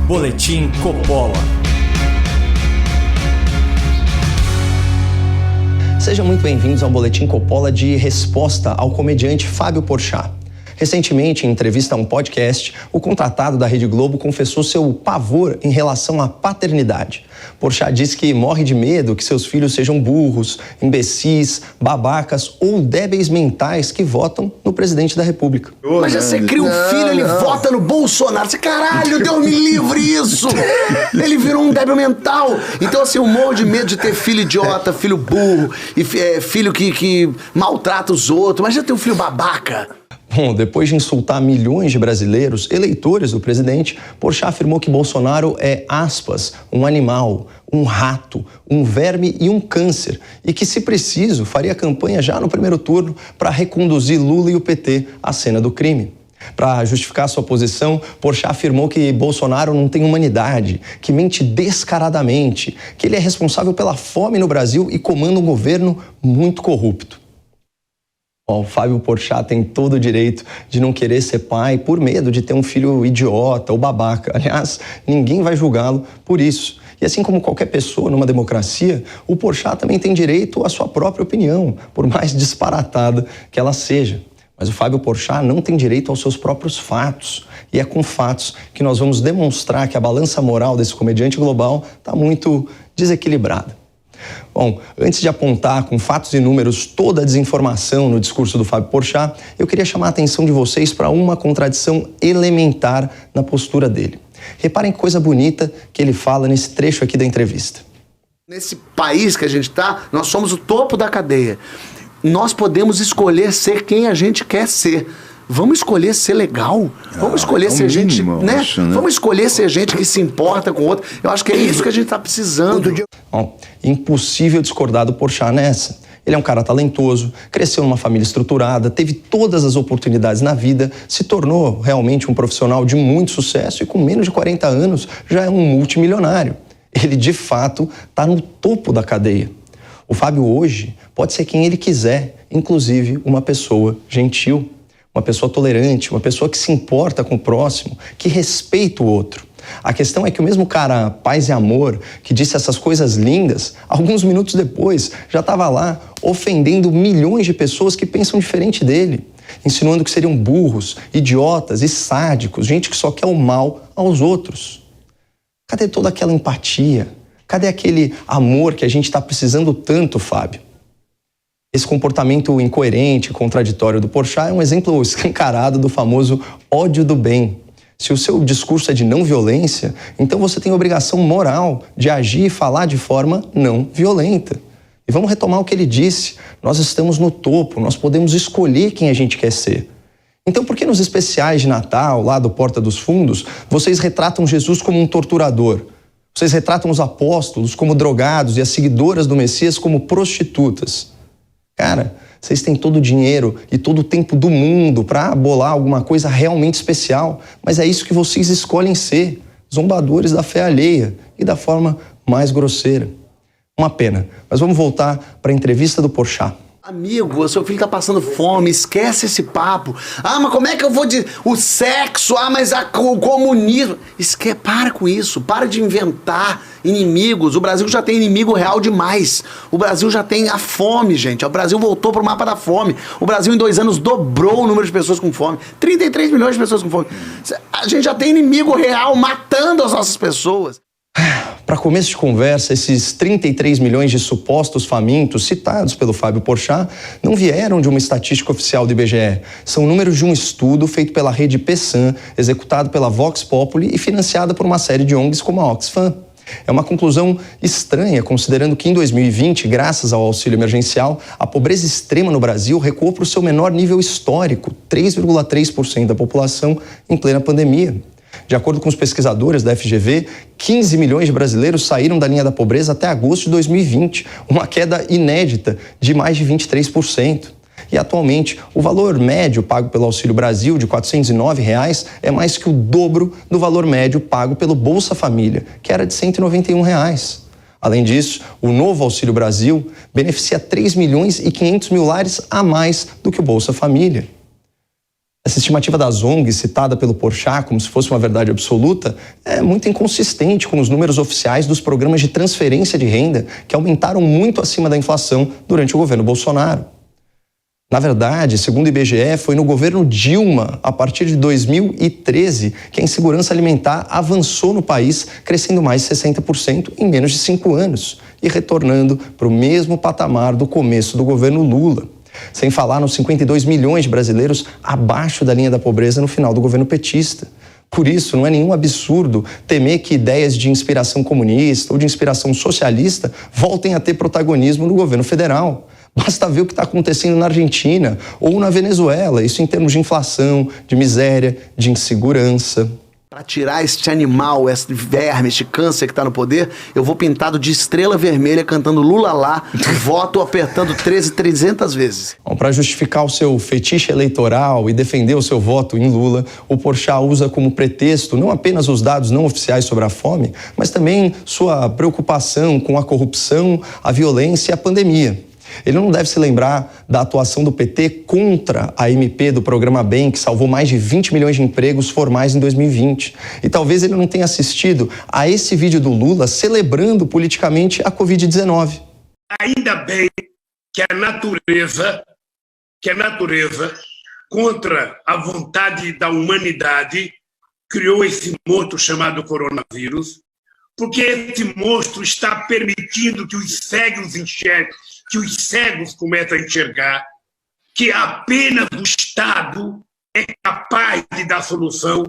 Boletim Coppola. Sejam muito bem-vindos ao Boletim Coppola de resposta ao comediante Fábio Porchat. Recentemente, em entrevista a um podcast, o contratado da Rede Globo confessou seu pavor em relação à paternidade. Porchat disse que morre de medo que seus filhos sejam burros, imbecis, babacas ou débeis mentais que votam no presidente da República. Mas já você cria um filho, ele vota no Bolsonaro. Você, caralho, Deus me livre isso! Ele virou um débil mental. Então, assim, eu morro de medo de ter filho idiota, filho burro, e filho que maltrata os outros. Mas já tem um filho babaca. Bom, depois de insultar milhões de brasileiros, eleitores do presidente, Porchat afirmou que Bolsonaro é, aspas, um animal, um rato, um verme e um câncer, e que, se preciso, faria campanha já no primeiro turno para reconduzir Lula e o PT à cena do crime. Para justificar sua posição, Porchat afirmou que Bolsonaro não tem humanidade, que mente descaradamente, que ele é responsável pela fome no Brasil e comanda um governo muito corrupto. O Fábio Porchat tem todo o direito de não querer ser pai por medo de ter um filho idiota ou babaca. Aliás, ninguém vai julgá-lo por isso. E assim como qualquer pessoa numa democracia, o Porchat também tem direito à sua própria opinião, por mais disparatada que ela seja. Mas o Fábio Porchat não tem direito aos seus próprios fatos. E é com fatos que nós vamos demonstrar que a balança moral desse comediante global está muito desequilibrada. Bom, antes de apontar com fatos e números toda a desinformação no discurso do Fábio Porchat, eu queria chamar a atenção de vocês para uma contradição elementar na postura dele. Reparem que coisa bonita que ele fala nesse trecho aqui da entrevista. Nesse país que a gente tá, nós somos o topo da cadeia. Nós podemos escolher ser quem a gente quer ser. Vamos escolher ser legal. Vamos escolher ser gente, né? Vamos escolher ser gente que se importa com o outro. Eu acho que é isso que a gente tá precisando. Bom, impossível discordar do Porchat nessa. Ele é um cara talentoso, cresceu numa família estruturada, teve todas as oportunidades na vida, se tornou realmente um profissional de muito sucesso e com menos de 40 anos já é um multimilionário. Ele, de fato, está no topo da cadeia. O Fábio hoje pode ser quem ele quiser, inclusive uma pessoa gentil, uma pessoa tolerante, uma pessoa que se importa com o próximo, que respeita o outro. A questão é que o mesmo cara paz e amor, que disse essas coisas lindas, alguns minutos depois já estava lá ofendendo milhões de pessoas que pensam diferente dele, insinuando que seriam burros, idiotas e sádicos, gente que só quer o mal aos outros. Cadê toda aquela empatia? Cadê aquele amor que a gente está precisando tanto, Fábio? Esse comportamento incoerente e contraditório do Porchat é um exemplo escancarado do famoso ódio do bem. Se o seu discurso é de não violência, então você tem a obrigação moral de agir e falar de forma não violenta. E vamos retomar o que ele disse. Nós estamos no topo, nós podemos escolher quem a gente quer ser. Então por que nos especiais de Natal, lá do Porta dos Fundos, vocês retratam Jesus como um torturador? Vocês retratam os apóstolos como drogados e as seguidoras do Messias como prostitutas? Cara, vocês têm todo o dinheiro e todo o tempo do mundo para bolar alguma coisa realmente especial, mas é isso que vocês escolhem ser, zombadores da fé alheia e da forma mais grosseira. Uma pena, mas vamos voltar para a entrevista do Porchat. Amigo, seu filho tá passando fome, esquece esse papo. Ah, mas como é que eu vou dizer o sexo? Ah, mas o comunismo. Para com isso, para de inventar inimigos. O Brasil já tem inimigo real demais. O Brasil já tem a fome, gente. O Brasil voltou pro mapa da fome. O Brasil em 2 anos dobrou o número de pessoas com fome. 33 milhões de pessoas com fome. A gente já tem inimigo real matando as nossas pessoas. Para começo de conversa, esses 33 milhões de supostos famintos citados pelo Fábio Porchat não vieram de uma estatística oficial do IBGE. São números de um estudo feito pela rede PESAM, executado pela Vox Populi e financiada por uma série de ONGs como a Oxfam. É uma conclusão estranha, considerando que em 2020, graças ao auxílio emergencial, a pobreza extrema no Brasil recuou para o seu menor nível histórico, 3,3% da população em plena pandemia. De acordo com os pesquisadores da FGV, 15 milhões de brasileiros saíram da linha da pobreza até agosto de 2020, uma queda inédita de mais de 23%. E atualmente, o valor médio pago pelo Auxílio Brasil, de R$ 409, é mais que o dobro do valor médio pago pelo Bolsa Família, que era de R$ 191. Além disso, o novo Auxílio Brasil beneficia 3 milhões e 500 mil lares a mais do que o Bolsa Família. Essa estimativa das ONGs, citada pelo Porchat como se fosse uma verdade absoluta, é muito inconsistente com os números oficiais dos programas de transferência de renda que aumentaram muito acima da inflação durante o governo Bolsonaro. Na verdade, segundo o IBGE, foi no governo Dilma, a partir de 2013, que a insegurança alimentar avançou no país, crescendo mais de 60% em menos de 5 anos e retornando para o mesmo patamar do começo do governo Lula. Sem falar nos 52 milhões de brasileiros abaixo da linha da pobreza no final do governo petista. Por isso, não é nenhum absurdo temer que ideias de inspiração comunista ou de inspiração socialista voltem a ter protagonismo no governo federal. Basta ver o que está acontecendo na Argentina ou na Venezuela, isso em termos de inflação, de miséria, de insegurança. Para tirar este animal, este verme, este câncer que está no poder, eu vou pintado de estrela vermelha cantando Lula lá, voto apertando 300 vezes. Para justificar o seu fetiche eleitoral e defender o seu voto em Lula, o Porchat usa como pretexto não apenas os dados não oficiais sobre a fome, mas também sua preocupação com a corrupção, a violência e a pandemia. Ele não deve se lembrar da atuação do PT contra a MP do programa BEM, que salvou mais de 20 milhões de empregos formais em 2020. E talvez ele não tenha assistido a esse vídeo do Lula celebrando politicamente a Covid-19. Ainda bem que a natureza, contra a vontade da humanidade, criou esse monstro chamado coronavírus, porque esse monstro está permitindo que os cegos enxerguem, que os cegos começam a enxergar que apenas o Estado é capaz de dar solução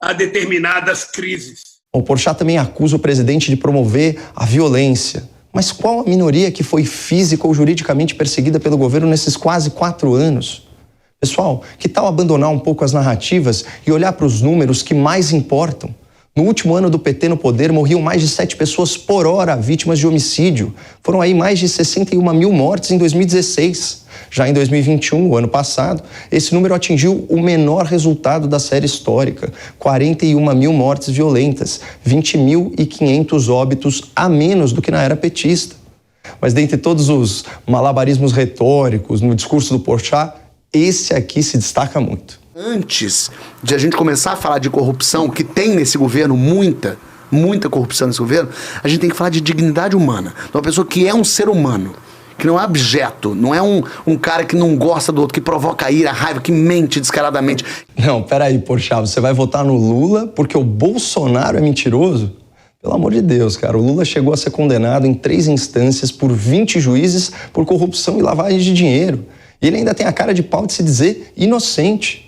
a determinadas crises. O Porchat também acusa o presidente de promover a violência. Mas qual a minoria que foi física ou juridicamente perseguida pelo governo nesses quase 4 anos? Pessoal, que tal abandonar um pouco as narrativas e olhar para os números que mais importam? No último ano do PT no poder, morriam mais de 7 pessoas por hora vítimas de homicídio. Foram aí mais de 61 mil mortes em 2016. Já em 2021, o ano passado, esse número atingiu o menor resultado da série histórica. 41 mil mortes violentas, 20.500 óbitos a menos do que na era petista. Mas dentre todos os malabarismos retóricos no discurso do Porchat, esse aqui se destaca muito. Antes de a gente começar a falar de corrupção, que tem nesse governo muita corrupção nesse governo, a gente tem que falar de dignidade humana. De uma pessoa que é um ser humano, que não é objeto, não é um cara que não gosta do outro, que provoca ira, raiva, que mente descaradamente. Não, peraí, Porchat, você vai votar no Lula porque o Bolsonaro é mentiroso? Pelo amor de Deus, cara, o Lula chegou a ser condenado em 3 instâncias por 20 juízes por corrupção e lavagem de dinheiro. E ele ainda tem a cara de pau de se dizer inocente.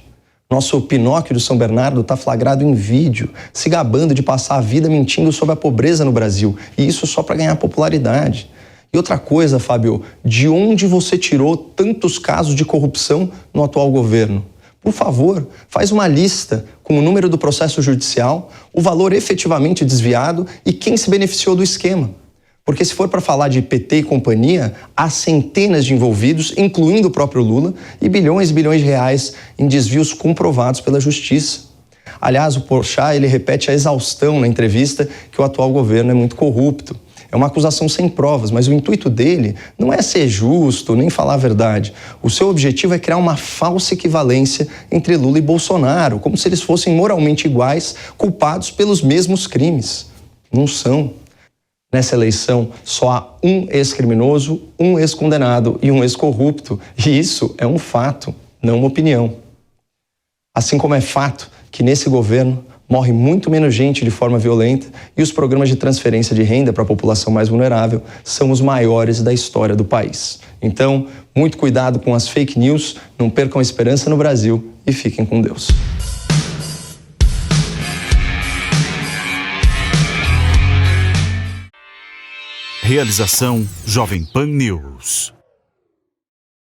Nosso Pinóquio de São Bernardo está flagrado em vídeo, se gabando de passar a vida mentindo sobre a pobreza no Brasil. E isso só para ganhar popularidade. E outra coisa, Fábio, de onde você tirou tantos casos de corrupção no atual governo? Por favor, faz uma lista com o número do processo judicial, o valor efetivamente desviado e quem se beneficiou do esquema. Porque se for para falar de PT e companhia, há centenas de envolvidos, incluindo o próprio Lula, e bilhões e bilhões de reais em desvios comprovados pela justiça. Aliás, o Porchat, ele repete a exaustão na entrevista que o atual governo é muito corrupto. É uma acusação sem provas, mas o intuito dele não é ser justo nem falar a verdade. O seu objetivo é criar uma falsa equivalência entre Lula e Bolsonaro, como se eles fossem moralmente iguais, culpados pelos mesmos crimes. Não são. Nessa eleição, só há um ex-criminoso, um ex-condenado e um ex-corrupto. E isso é um fato, não uma opinião. Assim como é fato que nesse governo morre muito menos gente de forma violenta e os programas de transferência de renda para a população mais vulnerável são os maiores da história do país. Então, muito cuidado com as fake news, não percam a esperança no Brasil e fiquem com Deus. Realização Jovem Pan News.